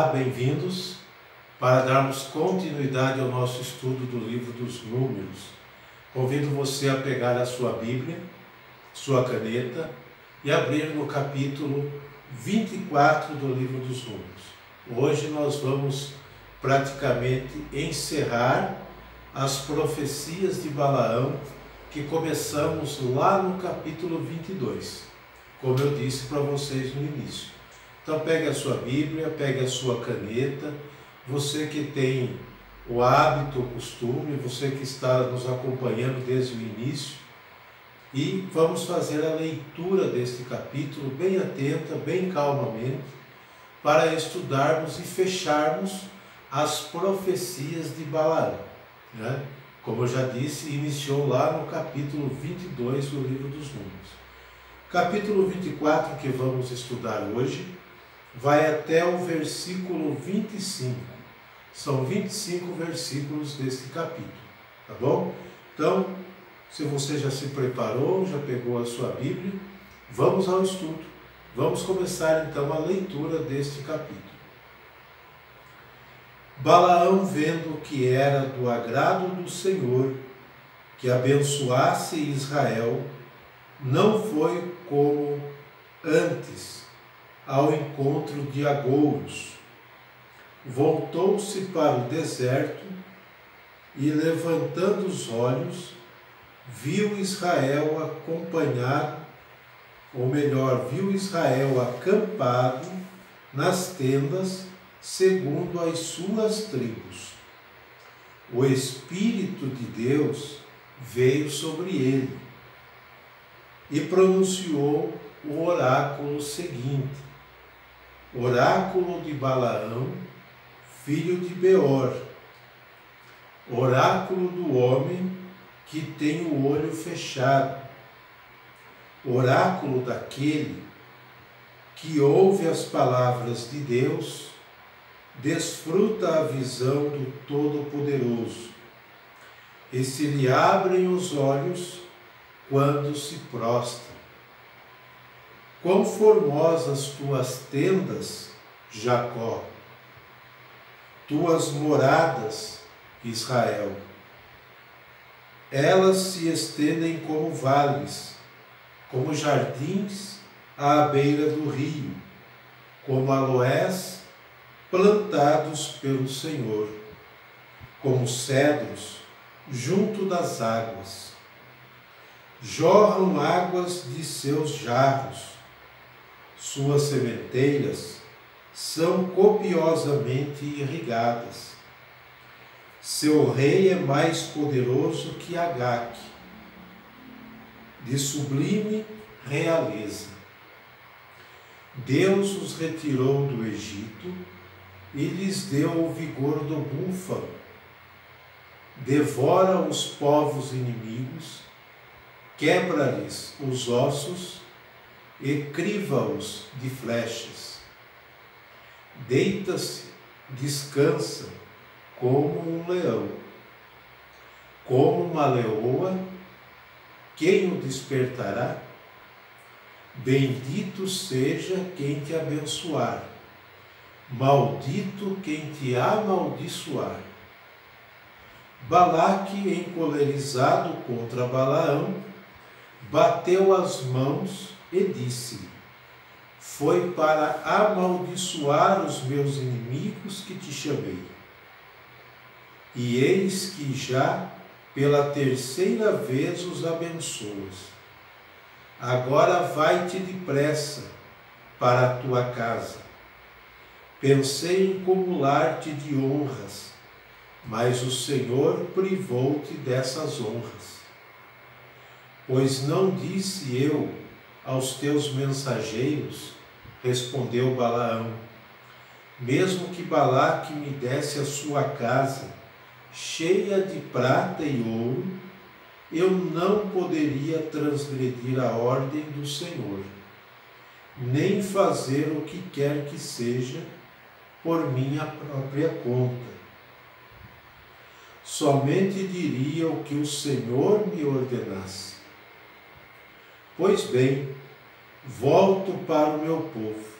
Bem-vindos para darmos continuidade ao nosso estudo do livro dos Números. Convido você a pegar a sua Bíblia, sua caneta e abrir no capítulo 24 do livro dos Números. Hoje nós vamos praticamente encerrar as profecias de Balaão que começamos lá no capítulo 22, como eu disse para vocês no início. Então pegue a sua Bíblia, pegue a sua caneta, você que tem o hábito, o costume, você que está nos acompanhando desde o início, e vamos fazer a leitura deste capítulo bem atenta, bem calmamente, para estudarmos e fecharmos as profecias de Balaão, né? Como eu já disse, iniciou lá no capítulo 22 do livro dos Números. Capítulo 24 que vamos estudar hoje vai até o versículo 25. São 25 versículos deste capítulo, tá bom? Então, se você já se preparou, já pegou a sua Bíblia, vamos ao estudo. Vamos começar então a leitura deste capítulo. Balaão, vendo que era do agrado do Senhor que abençoasse Israel, não foi como antes ao encontro de agouros. Voltou-se para o deserto e, levantando os olhos, viu Israel acampado nas tendas, segundo as suas tribos. O Espírito de Deus veio sobre ele e pronunciou o oráculo seguinte: oráculo de Balaão, filho de Beor, oráculo do homem que tem o olho fechado, oráculo daquele que ouve as palavras de Deus, desfruta a visão do Todo-Poderoso, e se lhe abrem os olhos quando se prostra. Quão formosas tuas tendas, Jacó, tuas moradas, Israel. Elas se estendem como vales, como jardins à beira do rio, como aloés plantados pelo Senhor, como cedros junto das águas. Jorram águas de seus jarros, suas sementeiras são copiosamente irrigadas. Seu rei é mais poderoso que Agaque, de sublime realeza. Deus os retirou do Egito e lhes deu o vigor do búfalo. Devora os povos inimigos, quebra-lhes os ossos e criva-os de flechas. Deita-se, descansa, como um leão. Como uma leoa, quem o despertará? Bendito seja quem te abençoar, maldito quem te amaldiçoar. Balaque, encolerizado contra Balaão, bateu as mãos e disse: foi para amaldiçoar os meus inimigos que te chamei. E eis que já pela terceira vez os abençoas. Agora vai-te depressa para a tua casa. Pensei em cumular-te de honras, mas o Senhor privou-te dessas honras. Pois não disse eu aos teus mensageiros, respondeu Balaão, mesmo que Balaque me desse a sua casa, cheia de prata e ouro, eu não poderia transgredir a ordem do Senhor, nem fazer o que quer que seja por minha própria conta. Somente diria o que o Senhor me ordenasse. Pois bem, volto para o meu povo.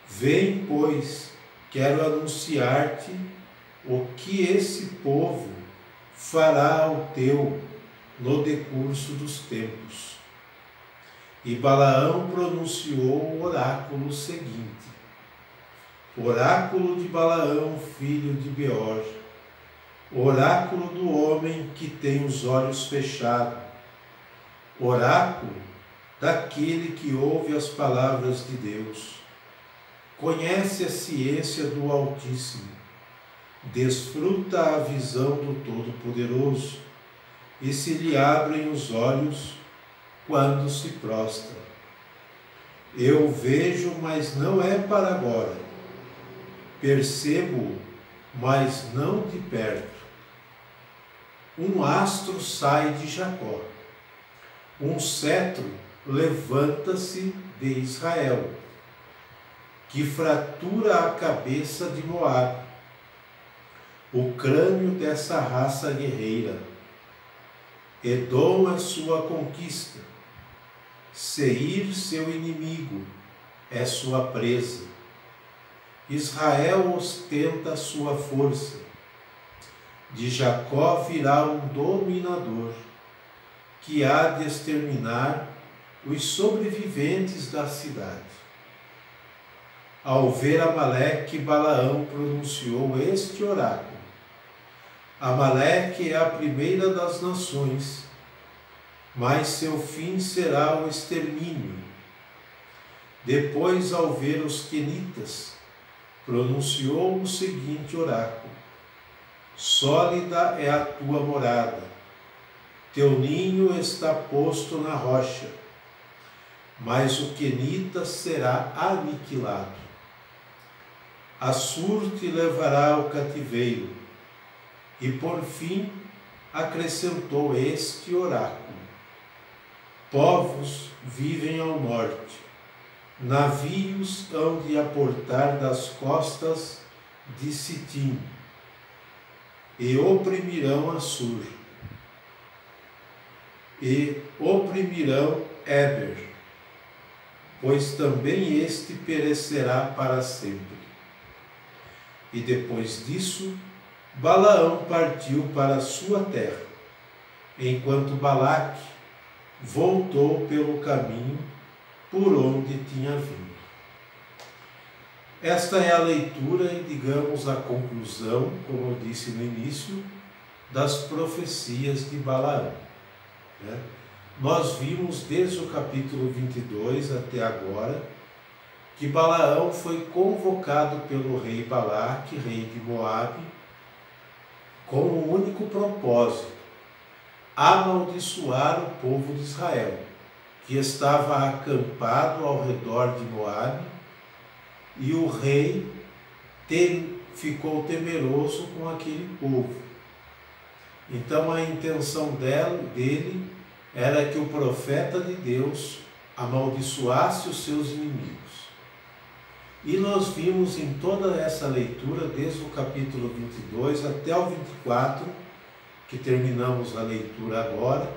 Vem, pois, quero anunciar-te o que esse povo fará ao teu no decurso dos tempos. E Balaão pronunciou o oráculo seguinte: oráculo de Balaão, filho de Beor, oráculo do homem que tem os olhos fechados, oráculo daquele que ouve as palavras de Deus, conhece a ciência do Altíssimo, desfruta a visão do Todo-Poderoso, e se lhe abrem os olhos quando se prostra. Eu vejo, mas não é para agora. Percebo, mas não de perto. Um astro sai de Jacó. Um cetro levanta-se de Israel, que fratura a cabeça de Moabe, o crânio dessa raça guerreira. Edom é sua conquista, Seir seu inimigo, é sua presa. Israel ostenta sua força, de Jacó virá um dominador, que há de exterminar os sobreviventes da cidade. Ao ver Amaleque, Balaão pronunciou este oráculo: Amaleque é a primeira das nações, mas seu fim será o extermínio. Depois, ao ver os quenitas, pronunciou o seguinte oráculo: sólida é a tua morada, teu ninho está posto na rocha, mas o quenita será aniquilado. Assur te levará ao cativeiro. E por fim acrescentou este oráculo: povos vivem ao norte, navios hão de aportar das costas de Sitim, e oprimirão Assur, e oprimirão Éber, pois também este perecerá para sempre. E depois disso, Balaão partiu para a sua terra, enquanto Balaque voltou pelo caminho por onde tinha vindo. Esta é a leitura e, digamos, a conclusão, como eu disse no início, das profecias de Balaão. Nós vimos desde o capítulo 22 até agora que Balaão foi convocado pelo rei Balaque, rei de Moabe, com um único propósito: amaldiçoar o povo de Israel, que estava acampado ao redor de Moabe, e o rei ficou temeroso com aquele povo. Então a intenção dele era que o profeta de Deus amaldiçoasse os seus inimigos. E nós vimos em toda essa leitura, desde o capítulo 22 até o 24, que terminamos a leitura agora,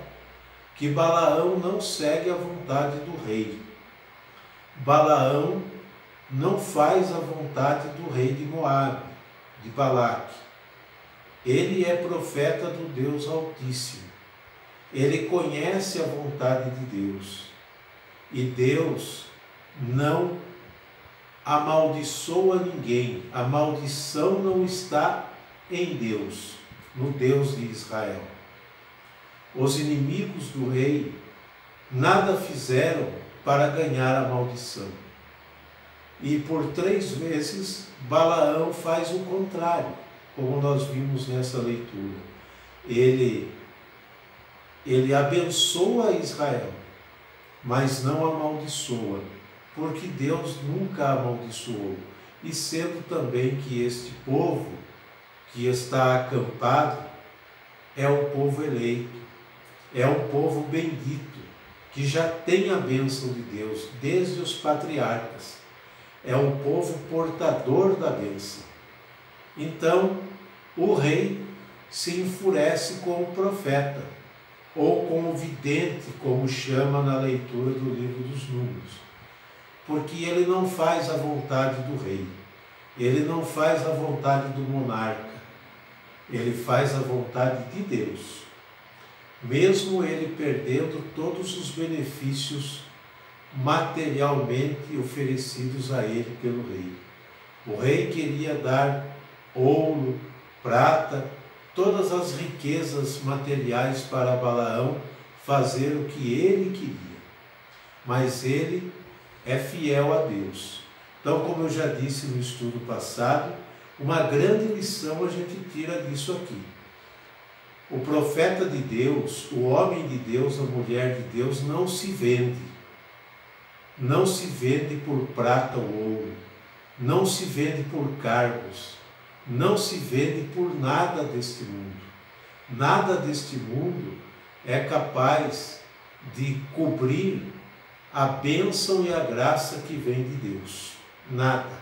que Balaão não segue a vontade do rei. Balaão não faz a vontade do rei de Moabe, de Balaque. Ele é profeta do Deus Altíssimo. Ele conhece a vontade de Deus. E Deus não amaldiçoa ninguém. A maldição não está em Deus, no Deus de Israel. Os inimigos do rei nada fizeram para ganhar a maldição. E por 3 vezes Balaão faz o contrário, como nós vimos nessa leitura. Ele abençoa Israel, mas não amaldiçoa, porque Deus nunca amaldiçoou. E sendo também que este povo que está acampado é um povo eleito, é um povo bendito, que já tem a bênção de Deus desde os patriarcas. É um povo portador da bênção. Então, o rei se enfurece com o profeta, ou com o vidente, como chama na leitura do livro dos Números, porque ele não faz a vontade do rei. ele não faz a vontade do monarca, ele faz a vontade de Deus, mesmo ele perdendo todos os benefícios materialmente oferecidos a ele pelo rei. O rei queria dar ouro, prata, todas as riquezas materiais para Balaão fazer o que ele queria, mas ele é fiel a Deus. Então, como eu já disse no estudo passado, uma grande lição a gente tira disso aqui. O profeta de Deus, o homem de Deus, a mulher de Deus, não se vende. Não se vende por prata ou ouro. Não se vende por cargos. Não se vende por nada deste mundo. Nada deste mundo é capaz de cobrir a bênção e a graça que vem de Deus. Nada.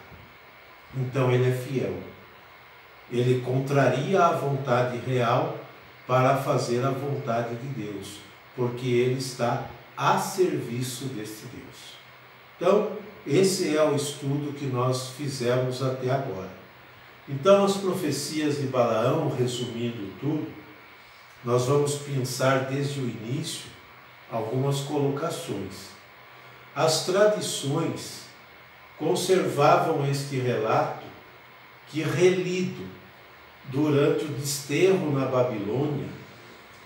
Então ele é fiel. Ele contraria a vontade real para fazer a vontade de Deus, porque ele está a serviço deste Deus. Então, esse é o estudo que nós fizemos até agora. Então, as profecias de Balaão, resumindo tudo, nós vamos pensar desde o início algumas colocações. As tradições conservavam este relato que, relido durante o desterro na Babilônia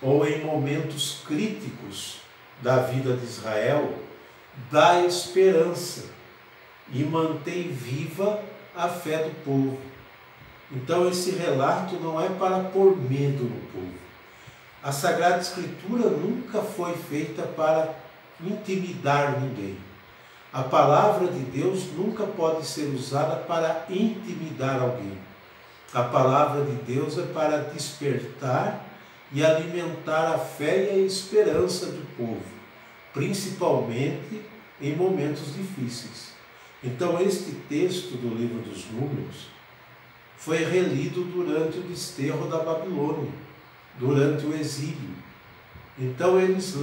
ou em momentos críticos da vida de Israel, dá esperança e mantém viva a fé do povo. Então esse relato não é para pôr medo no povo. A Sagrada Escritura nunca foi feita para intimidar ninguém. A palavra de Deus nunca pode ser usada para intimidar alguém. A palavra de Deus é para despertar e alimentar a fé e a esperança do povo, principalmente em momentos difíceis. Então este texto do livro dos Números foi relido durante o desterro da Babilônia, durante o exílio. Então eles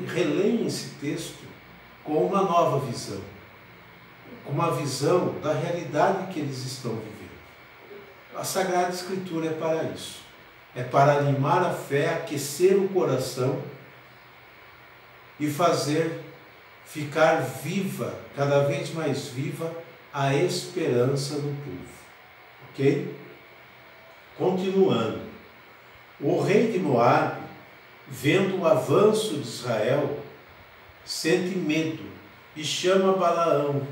releem esse texto com uma nova visão, com uma visão da realidade que eles estão vivendo. A Sagrada Escritura é para isso, é para animar a fé, aquecer o coração e fazer ficar viva, cada vez mais viva, a esperança no povo. Ok? Continuando. O rei de Moabe, vendo o avanço de Israel, sente medo e chama Balaão,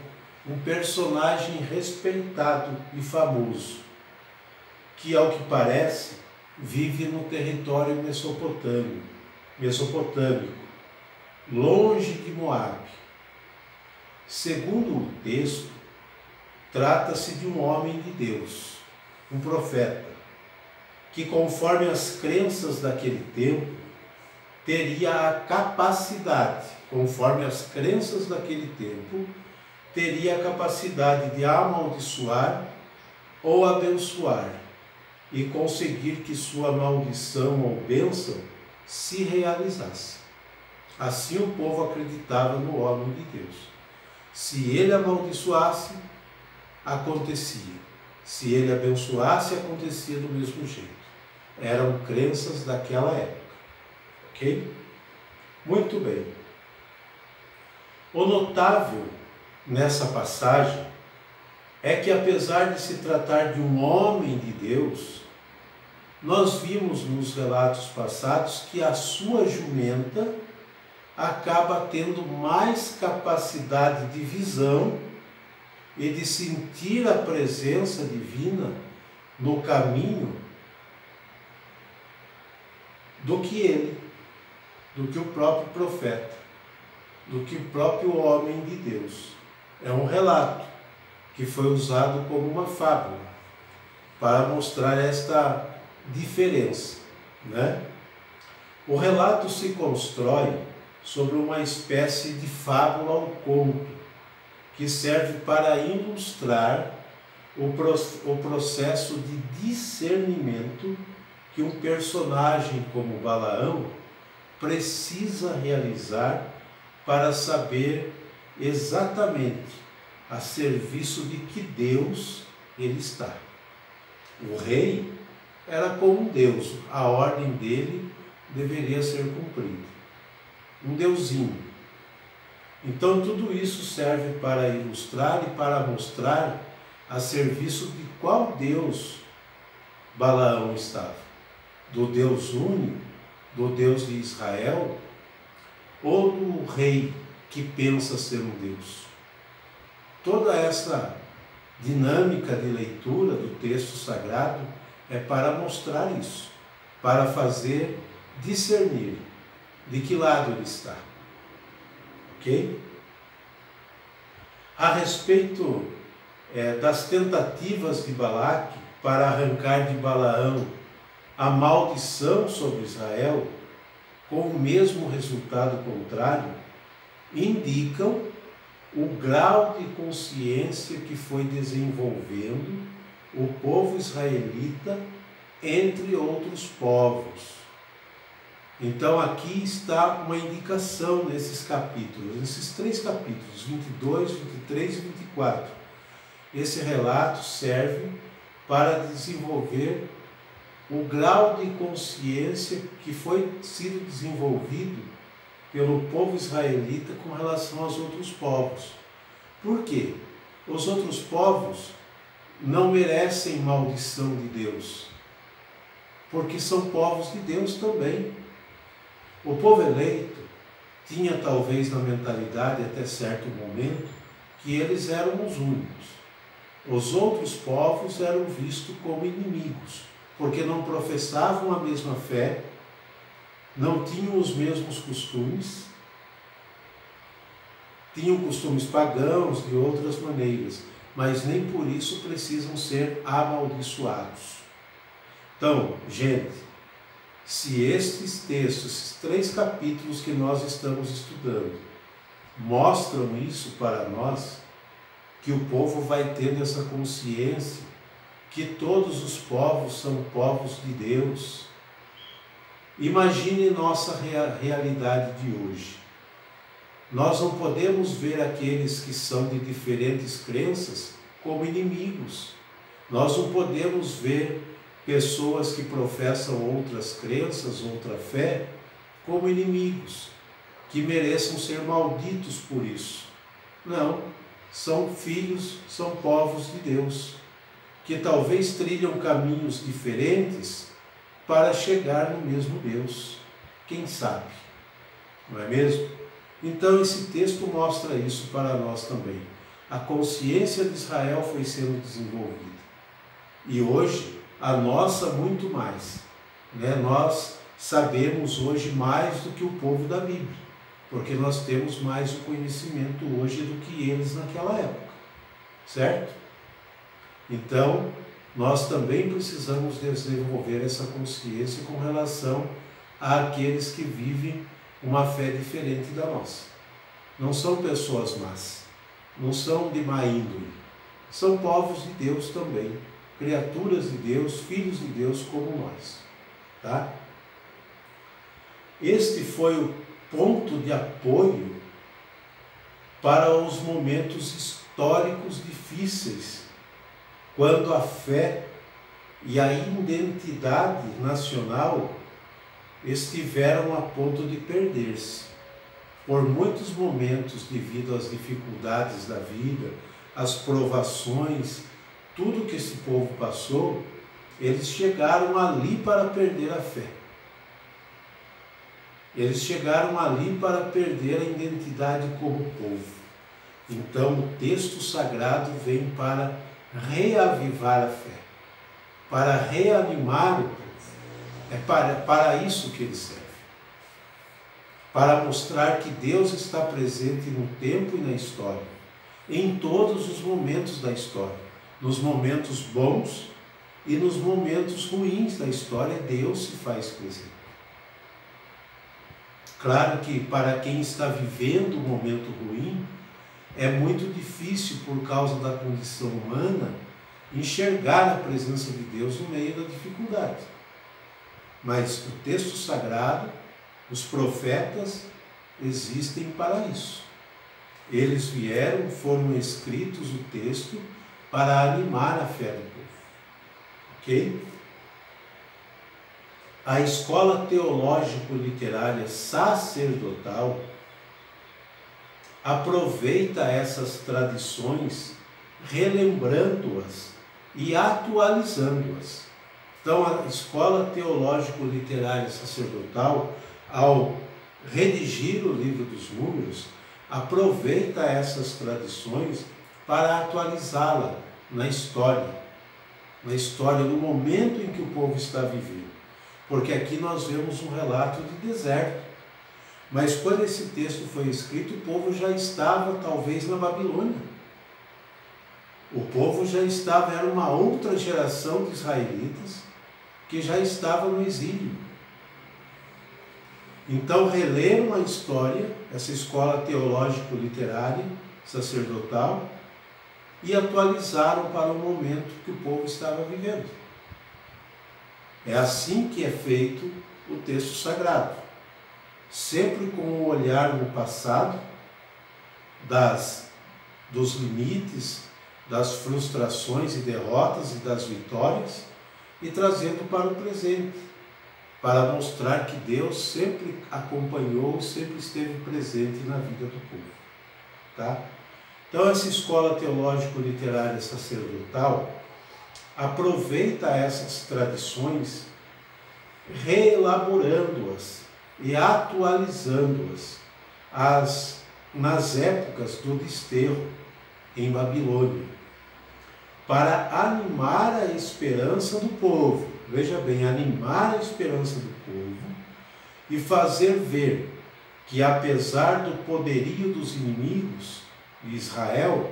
um personagem respeitado e famoso, que, ao que parece, vive no território mesopotâmico, longe de Moabe. Segundo o texto, trata-se de um homem de Deus, um profeta, que, conforme as crenças daquele tempo, teria a capacidade, conforme as crenças daquele tempo, teria a capacidade de amaldiçoar ou abençoar e conseguir que sua maldição ou bênção se realizasse. Assim o povo acreditava no homem de Deus. Se ele amaldiçoasse, acontecia. Se ele abençoasse, acontecia do mesmo jeito. Eram crenças daquela época. Ok? Muito bem. O notável nessa passagem é que, apesar de se tratar de um homem de Deus, nós vimos nos relatos passados que a sua jumenta acaba tendo mais capacidade de visão e de sentir a presença divina no caminho do que ele, do que o próprio profeta, do que o próprio homem de Deus. É um relato que foi usado como uma fábula para mostrar esta diferença, né? O relato se constrói sobre uma espécie de fábula ou conto que serve para ilustrar o processo de discernimento que um personagem como Balaão precisa realizar para saber exatamente a serviço de que Deus ele está. O rei era como um Deus, a ordem dele deveria ser cumprida. Um deusinho. Então tudo isso serve para ilustrar e para mostrar a serviço de qual Deus Balaão estava. Do Deus único, do Deus de Israel, ou do rei que pensa ser um Deus. Toda essa dinâmica de leitura do texto sagrado é para mostrar isso, para fazer discernir de que lado ele está. Ok? A respeito das tentativas de Balaque para arrancar de Balaão a maldição sobre Israel, com o mesmo resultado contrário, indicam o grau de consciência que foi desenvolvendo o povo israelita entre outros povos. Então aqui está uma indicação nesses capítulos, nesses 3 capítulos, 22, 23 e 24. Esse relato serve para desenvolver o grau de consciência que foi sido desenvolvido pelo povo israelita com relação aos outros povos. Por quê? Os outros povos não merecem maldição de Deus, porque são povos de Deus também. O povo eleito tinha talvez na mentalidade até certo momento que eles eram os únicos. Os outros povos eram vistos como inimigos, porque não professavam a mesma fé, não tinham os mesmos costumes, tinham costumes pagãos de outras maneiras, mas nem por isso precisam ser amaldiçoados. Então, gente, se estes textos, esses 3 capítulos que nós estamos estudando, mostram isso para nós, que o povo vai tendo essa consciência que todos os povos são povos de Deus. Imagine nossa realidade de hoje. Nós não podemos ver aqueles que são de diferentes crenças como inimigos. Nós não podemos ver pessoas que professam outras crenças, outra fé, como inimigos, que mereçam ser malditos por isso. Não, são filhos, são povos de Deus, que talvez trilham caminhos diferentes para chegar no mesmo Deus. Quem sabe? Não é mesmo? Então esse texto mostra isso para nós também. A consciência de Israel foi sendo desenvolvida. E hoje, a nossa muito mais. Nós sabemos hoje mais do que o povo da Bíblia, porque nós temos mais o conhecimento hoje do que eles naquela época. Certo? Então, nós também precisamos desenvolver essa consciência com relação àqueles que vivem uma fé diferente da nossa. Não são pessoas más, não são de má índole, são povos de Deus também, criaturas de Deus, filhos de Deus como nós. Tá? Este foi o ponto de apoio para os momentos históricos difíceis, quando a fé e a identidade nacional estiveram a ponto de perder-se. Por muitos momentos, devido às dificuldades da vida, às provações, tudo que esse povo passou, eles chegaram ali para perder a fé. Eles chegaram ali para perder a identidade como povo. Então o texto sagrado vem para reavivar a fé, para reanimar o povo. É para isso que ele serve. Para mostrar que Deus está presente no tempo e na história, em todos os momentos da história, nos momentos bons e nos momentos ruins da história, Deus se faz presente. Claro que para quem está vivendo um momento ruim, é muito difícil, por causa da condição humana, enxergar a presença de Deus no meio da dificuldade. Mas o texto sagrado, os profetas, existem para isso. Eles vieram, foram escritos o texto para animar a fé do povo. Ok? A escola teológico-literária sacerdotal aproveita essas tradições, relembrando-as e atualizando-as. Então, a escola teológico-literária sacerdotal, ao redigir o livro dos Números, aproveita essas tradições para atualizá-la na história, no momento em que o povo está vivendo. Porque aqui nós vemos um relato de deserto. Mas quando esse texto foi escrito, o povo já estava talvez na Babilônia. O povo já estava, era uma outra geração de israelitas que já estava no exílio. Então releram a história, essa escola teológico-literária, sacerdotal, e atualizaram para o momento que o povo estava vivendo. É assim que é feito o texto sagrado. Sempre com um olhar no passado, dos limites, das frustrações e derrotas e das vitórias, e trazendo para o presente, para mostrar que Deus sempre acompanhou, sempre esteve presente na vida do povo. Tá? Então, essa escola teológico-literária sacerdotal aproveita essas tradições, reelaborando-as e atualizando-as nas épocas do desterro em Babilônia, para animar a esperança do povo. Veja bem, animar a esperança do povo e fazer ver que, apesar do poderio dos inimigos de Israel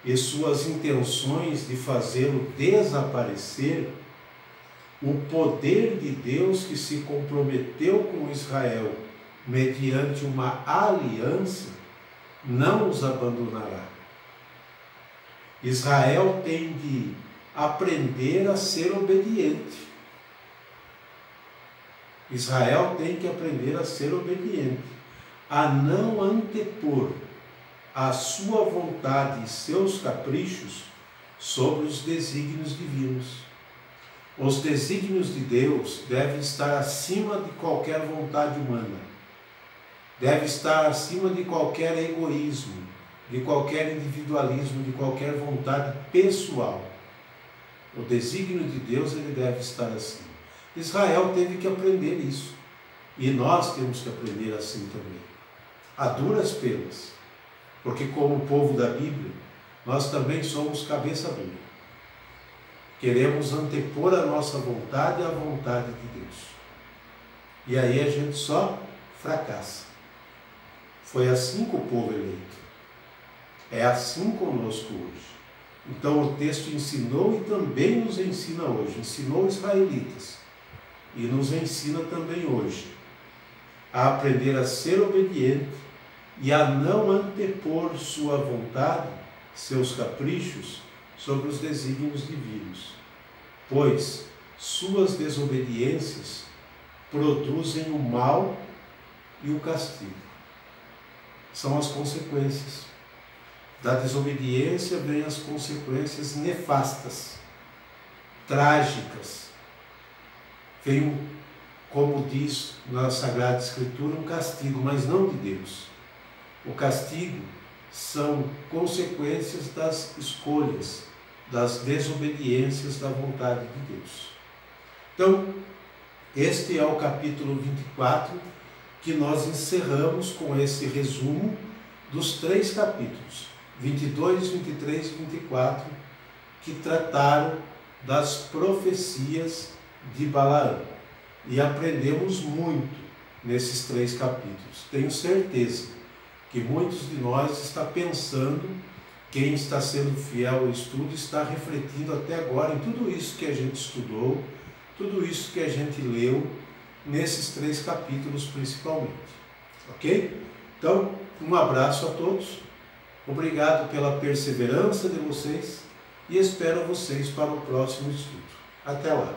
e suas intenções de fazê-lo desaparecer, o poder de Deus que se comprometeu com Israel mediante uma aliança não os abandonará. Israel tem de aprender a ser obediente. Israel tem que aprender a ser obediente, a não antepor a sua vontade e seus caprichos sobre os desígnios divinos. Os desígnios de Deus devem estar acima de qualquer vontade humana, deve estar acima de qualquer egoísmo, de qualquer individualismo, de qualquer vontade pessoal. O desígnio de Deus, ele deve estar acima. Israel teve que aprender isso, e nós temos que aprender assim também, a duras penas, porque como povo da Bíblia, nós também somos cabeça dura. Queremos antepor a nossa vontade à vontade de Deus. E aí a gente só fracassa. Foi assim com o povo eleito. É assim conosco hoje. Então o texto ensinou e também nos ensina hoje. Ensinou os israelitas e nos ensina também hoje a aprender a ser obediente e a não antepor sua vontade, seus caprichos, sobre os desígnios divinos, pois suas desobediências produzem o mal e o castigo. São as consequências. Da desobediência vêm as consequências nefastas, trágicas. Vem, como diz na Sagrada Escritura, um castigo, mas não de Deus. O castigo são consequências das escolhas, das desobediências da vontade de Deus. Então, este é o capítulo 24, que nós encerramos com esse resumo dos 3 capítulos, 22, 23 e 24, que trataram das profecias de Balaão. E aprendemos muito nesses 3 capítulos. Tenho certeza que muitos de nós está pensando, quem está sendo fiel ao estudo, está refletindo até agora em tudo isso que a gente estudou, tudo isso que a gente leu, nesses 3 capítulos principalmente. Ok? Então, um abraço a todos, obrigado pela perseverança de vocês e espero vocês para o próximo estudo. Até lá!